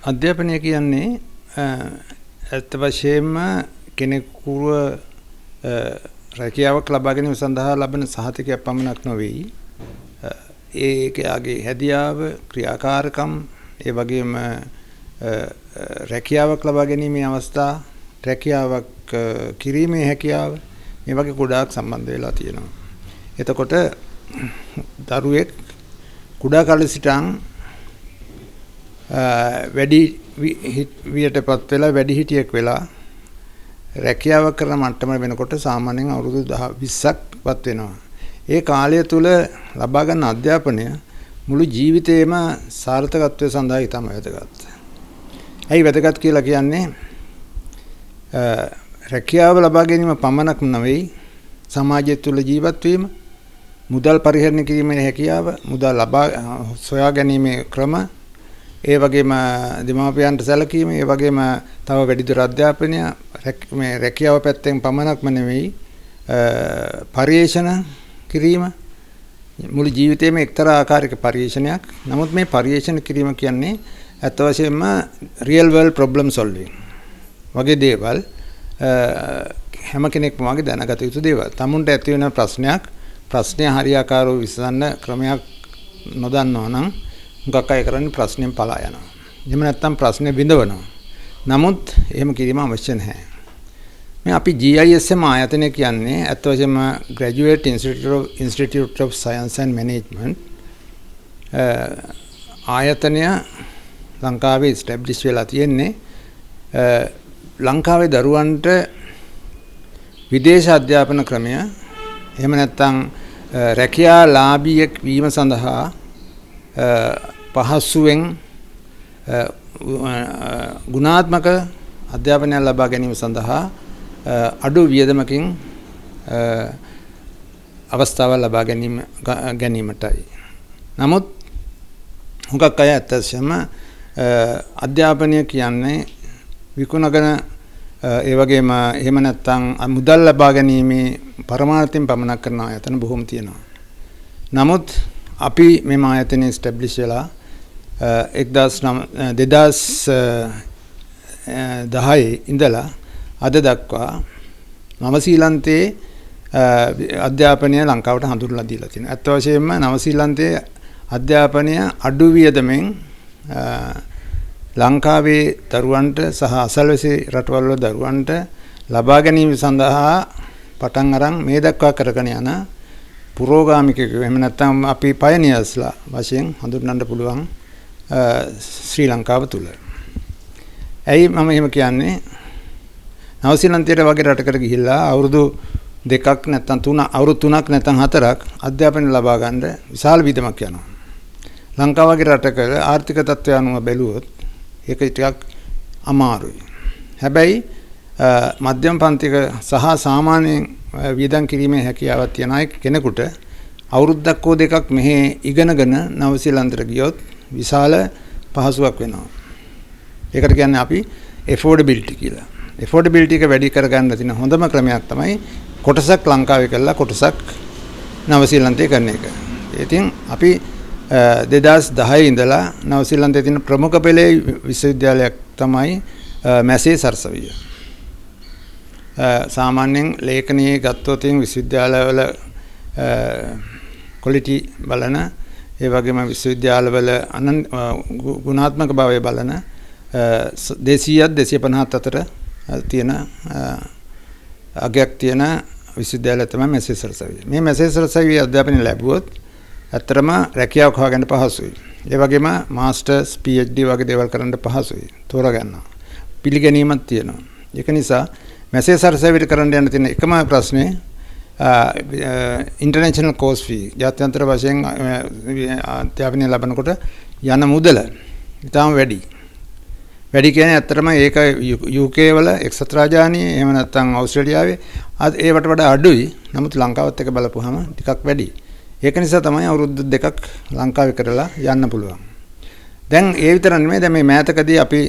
අධ්‍යාපනය කියන්නේ ඇත්ත වශයෙන්ම කෙනෙකුව රැකියාවක් ලබා ගැනීම සඳහා ලබන සහතිකයක් පමණක් නොවේ. ඒකගේ හැදියාව, ක්‍රියාකාරකම්, ඒ වගේම රැකියාවක් ලබා ගැනීමේ අවස්ථා, රැකියාවක් කිරීමේ හැකියාව මේ වගේ ගොඩාක් සම්බන්ධ වෙලා තියෙනවා. එතකොට දරුවෙක් කුඩා කාලේ සිටන් වැඩි වියටපත් වෙලා වැඩිහිටියෙක් වෙලා රැකියාව කරන මට්ටම වෙනකොට සාමාන්‍යයෙන් අවුරුදු 20ක්වත් වෙනවා. ඒ කාලය තුල ලබා ගන්න අධ්‍යාපනය මුළු ජීවිතේම සාර්ථකත්වය සඳහා ඉතාම වැදගත්. ඇයි වැදගත් කියලා කියන්නේ? රැකියාව ලබා ගැනීම පමණක් නෙවෙයි, සමාජය තුල ජීවත් වීම, මුදල් පරිහරණය කිරීමේ හැකියාව, මුදල් ලබා සොයා ගැනීමේ ක්‍රම, ඒ වගේම දෙමාපියන්ට සැලකීම, ඒ වගේම තව වැඩිදුර අධ්‍යාපනය, මේ රැකියාව පැත්තෙන් පමණක්ම නෙවෙයි, පරිේශන කිරීම මුළු ජීවිතේම එක්තරා ආකාරයක පරිේශනයක්. නමුත් මේ පරිේශන කිරීම කියන්නේ අත් වශයෙන්ම real world problem solving වගේ දේවල් හැම කෙනෙක්ම වගේ දැනගත යුතු දේවල්. තමුන්ට ඇති වෙන ප්‍රශ්නය හරියාකාරව විසඳන්න ක්‍රමයක් නොදන්නවා නම් මොකක් අය කරන්නේ ප්‍රශ්නෙන් පලා යනවා. එහෙම නැත්නම් ප්‍රශ්නේ විඳවනවා. නමුත් එහෙම කිරීම අවශ්‍ය නැහැ. මේ අපි GISM ආයතනය කියන්නේ අත් වශයෙන්ම Graduate Institute of Science and Management ආයතනය ලංකාවේ ස්ටැබ්ලිෂ් වෙලා තියෙන්නේ ලංකාවේ දරුවන්ට විදේශ අධ්‍යාපන ක්‍රමය එහෙම නැත්නම් රැකියා ලාභියෙක් වීම සඳහා පහසුවෙන් ගුණාත්මක අධ්‍යාපනය ලබා ගැනීම සඳහා අඩු වියදමකින් අවස්ථාවක් ලබා ගැනීමටයි. නමුත් හුඟක් අය ඇත්තටම අධ්‍යාපනය කියන්නේ විකුණගෙන ඒ වගේම එහෙම නැත්නම් මුදල් ලබා ගැනීමේ පරමාර්ථයෙන් පමණක් කරන ආයතන බොහෝම තියෙනවා. නමුත් අපි මේ ආයතනය ස්ටැබ්ලිෂ් වෙලා 2010 ඉඳලා අද දක්වා නවසීලන්තයේ අධ්‍යාපනය ලංකාවට හඳුන්වලා දීලා තියෙනවා. අත් වශයෙන්ම නවසීලන්තයේ අධ්‍යාපනය අඩු වියදමෙන් ලංකාවේ දරුවන්ට සහ අසල්වැසි රටවල් වල දරුවන්ට ලබා ගැනීම සඳහා පටන් අරන් මේ දක්වා කරගෙන යන පුරෝගාමිකයෙකු එහෙම නැත්නම් අපි පයනියර්ස්ලා වශයෙන් හඳුන්වන්න පුළුවන් ශ්‍රී ලංකාව තුල. ඇයි මම එහෙම කියන්නේ? නවසීලන්තයට වගේ රටකට ගිහිල්ලා අවුරුදු 2ක් නැත්නම් 3 අවුරුදු 3ක් නැත්නම් 4ක් අධ්‍යාපනය ලබා ගන්න විශාල විදමක් යනවා. ලංකාව වගේ රටක ආර්ථික තත්ත්වය අනුව බැලුවොත් ඒක ටිකක් අමාරුයි. හැබැයි මධ්‍යම පන්තික සහ සාමාන්‍යයෙන් වියදම් කිරීමේ හැකියාවක් තියන කෙනෙකුට අවුරුද්දක් හෝ දෙකක් මෙහි ඉගෙනගෙන නවසීලන්තයට ගියොත් විශාල පහසුවක් වෙනවා. ඒකට කියන්නේ අපි affordability කියලා. affordability එක වැඩි කරගන්න තියෙන හොඳම ක්‍රමයක් තමයි කොටසක් ලංකාවේ කරලා කොටසක් නවසීලන්තයේ කරන එක. ඉතින් අපි 2010 ඉඳලා නවසීලන්තයේ තියෙන ප්‍රමුඛ පෙළේ විශ්වවිද්‍යාලයක් තමයි මැසේ සරසවිය. සාමාන්‍යයෙන් ලේඛනයේ ගත්තොත් විශ්වවිද්‍යාලවල ක්වොලිටි බලන ඒ වගේම විශ්වවිද්‍යාලවල ගුණාත්මක භාවය බලන 250 අතර තියෙන අගයක් තියෙන විශ්වවිද්‍යාලය තමයි මැසේ සරසවිය. මේ මැසේ සරසවිය අධ්‍යාපනය ලැබුවොත් ඇත්තටම රැකියාවක් හොයාගන්න පහසුයි. ඒ වගේම මාස්ටර්ස් PhD වගේ දේවල් කරන්න පහසුයි. තෝරගන්නවා. පිළිගැනීමක් තියෙනවා. ඒක නිසා මැසේ සරසවියට කරන්න යන තියෙන එකම ප්‍රශ්නේ ඉන්ටර්නැෂනල් කෝස් ෆී ජාත්‍යන්තර වශයෙන් අධ්‍යාපනය ලබනකොට යන මුදල ඉතාම වැඩි. වැඩි කියන්නේ ඇත්තටම ඒක UK වල එක්සත් රාජධානියේ එහෙම නැත්නම් ඕස්ට්‍රේලියාවේ ඒවට වඩා අඩුයි. නමුත් ලංකාවත් එක බලපුවාම ටිකක් වැඩි. ඒක නිසා තමයි අවුරුදු 2ක් ලංකාවේ කරලා යන්න පුළුවන්. දැන් ඒ විතර නෙමෙයි දැන් මේ මෑතකදී අපි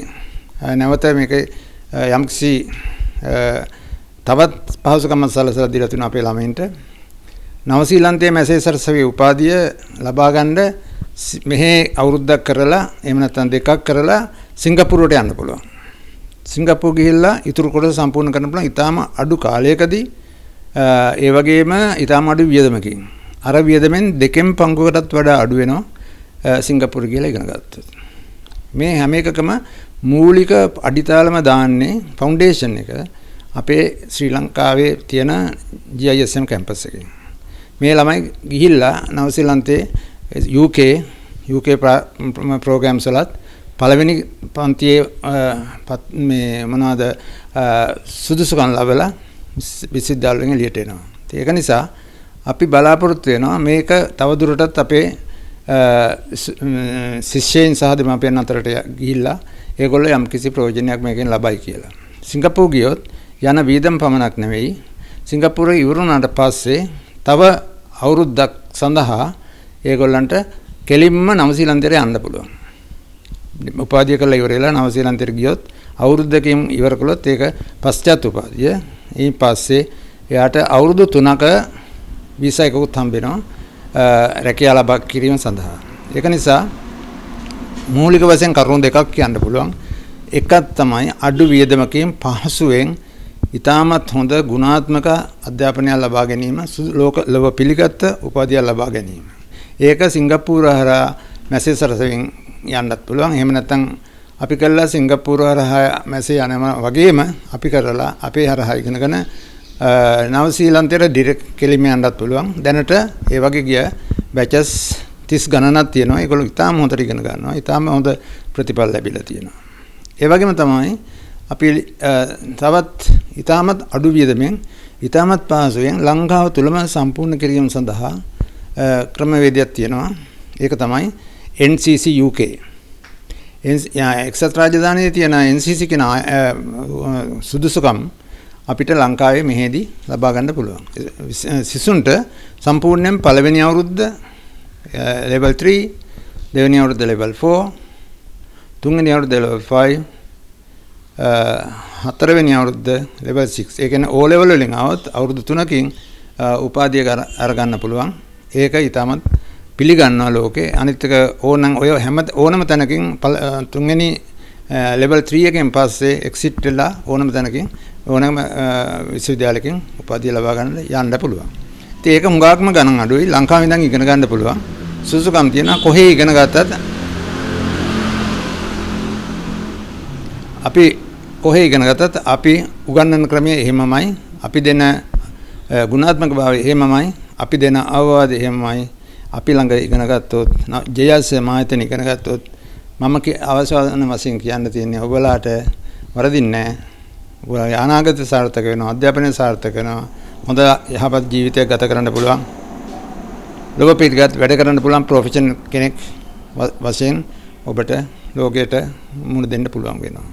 නැවත මේක යම්කිසි තවත් පහසුකම් සලසලා දීලා තුන අපේ ළමයින්ට නවසීලන්තයේ මැසේ සරසවිය උපාධිය ලබා ගන්න මෙහි අවුරුද්දක් කරලා එහෙම නැත්නම් දෙකක් කරලා සිංගප්පූරුවට යන්න පුළුවන්. සිංගප්පූරු ගිහිල්ලා ඉතුරු කොටස සම්පූර්ණ කරන්න පුළුවන් ඊටාම අඩු කාලයකදී ඒ වගේම ඊටාම අඩු වියදමකින්. අර වියදමෙන් දෙකෙන් පංගුවකටත් වඩා අඩු වෙනවා සිංගප්පූරු ගිහලා ඉගෙන ගත්තොත්. මේ හැම එකකම මූලික අඩිතාලම දාන්නේ ෆවුන්ඩේෂන් එක අපේ ශ්‍රී ලංකාවේ තියෙන GISM කැම්පස් එකේ. මේ ළමයි ගිහිල්ලා නවසීලන්තේ UK ප්‍රෝග්‍රෑම්ස් වලත් පළවෙනි පන්තියේ මේ මොනවාද සුදුසුකම් ලැබලා විශ්වවිද්‍යාලයෙන් එළියට එනවා. ඒක නිසා අපි බලාපොරොත්තු වෙනවා මේක තවදුරටත් අපේ ශිෂ්‍යයන් සහ දෙමාපියන් අතරට ගිහිල්ලා ඒගොල්ලෝ යම්කිසි ප්‍රයෝජනයක් මේකෙන් ලබයි කියලා. සිංගප්පූරු ගියොත් යන වීදම් පමණක් නෙවෙයි සිංගප්පූරු ඉවරුණාට පස්සේ තව අවුරුද්දක් සඳහා ඒගොල්ලන්ට කෙලින්ම නවසීලන්තයට යන්න පුළුවන්. උපාධිය කරලා ඉවර වෙලා නවසීලන්තයට ගියොත් අවුරුද්දකින් ඉවර කළොත් ඒක පශ්චාත් උපාධිය. ඊට පස්සේ එයාට අවුරුදු 3ක වීසා එකකුත් හම්බ වෙනවා රැකියාව ලබා කිරීම සඳහා. ඒක නිසා මූලික වශයෙන් කරුණු දෙකක් කියන්න පුළුවන්. එකක් තමයි අඩු වියදමකින් පහසුවෙන් ඉතාමත් හොඳ ගුණාත්මක අධ්‍යාපනයක් ලබා ගැනීම ලෝක පිළිගත් උපාධියක් ලබා ගැනීම. ඒක සිංගප්පූරු හරහා මැසේජ් සරසවින් යන්නත් පුළුවන්. එහෙම නැත්නම් අපි කළා සිංගප්පූරු හරහා මැසේජ් යනවා වගේම අපි කරලා අපේ හරහා ඉගෙනගෙන නවසීලන්තයට ඩිරෙක්ට් කෙලින්ම යන්නත් පුළුවන්. දැනට ඒ වගේ ගිය බැචස් 30 ගණනක් තියෙනවා. ඒගොල්ලෝ ඉතාම හොඳට ඉගෙන ගන්නවා. ඉතාම හොඳ ප්‍රතිඵල ලැබිලා තියෙනවා. ඒ වගේම තමයි අපි තවත් ඉතාමත් අඩු වියදමෙන් ඉතාමත් පහසුවෙන් ලංකාව තුලම සම්පූර්ණ කිරීම සඳහා ක්‍රමවේදයක් තියෙනවා. ඒක තමයි NCC UK. එක්සත් රාජධානියේ තියෙන NCC කියන සුදුසුකම් අපිට ලංකාවේ මෙහෙදී ලබා ගන්න පුළුවන්. සිසුන්ට සම්පූර්ණයෙන් පළවෙනි අවුරුද්ද level 3, දෙවෙනි අවුරුද්ද level 4, තුන්වෙනි අවුරුද්ද level 5, හතරවෙනි අවුරුද්ද level 6. ඒ කියන්නේ O level වලින් આવත් අවුරුදු 3කින් උපාධිය අරගන්න පුළුවන්. ඒක ඊටමත් පිළිගන්නවා ලෝකේ. අනිත් එක ඕනම තැනකින් තුන්වෙනි level 3 එකෙන් පස්සේ exit වෙලා ඕනම තැනකින් ඕනම විශ්වවිද්‍යාලයකින් උපාධිය ලබා ගන්න යන්න පුළුවන්. ඉතින් ඒක හුඟක්ම ගණන් අඩුයි. ලංකාවේ ඉඳන් ඉගෙන ගන්න පුළුවන්. සුසුකම් තියෙනවා. කොහේ ඉගෙන ගත්තත් අපි කොහේ ඉගෙන ගත්තත් අපි උගන්වන ක්‍රමය එහෙමමයි. අපි දෙන ගුණාත්මක භාවය එහෙමමයි. අපි දෙන අවවාද එහෙමමයි. අපි ළඟ ඉගෙන ගත්තොත් ජයස මායතන ඉගෙන ගත්තොත් මම අවසාන වශයෙන් කියන්න තියෙන්නේ ඔයගලාට වරදින්නේ නැහැ. ඔයාලගේ අනාගත සාර්ථක වෙනවා. අධ්‍යාපනය සාර්ථක වෙනවා. හොඳ යහපත් ජීවිතයක් ගත කරන්න පුළුවන්. ලෝක පිටගත් වැඩ කරන්න පුළුවන් ප්‍රොෆෙෂනල් කෙනෙක් වශයෙන් ඔබට ලෝකයට මුහුණ දෙන්න පුළුවන් වෙනවා.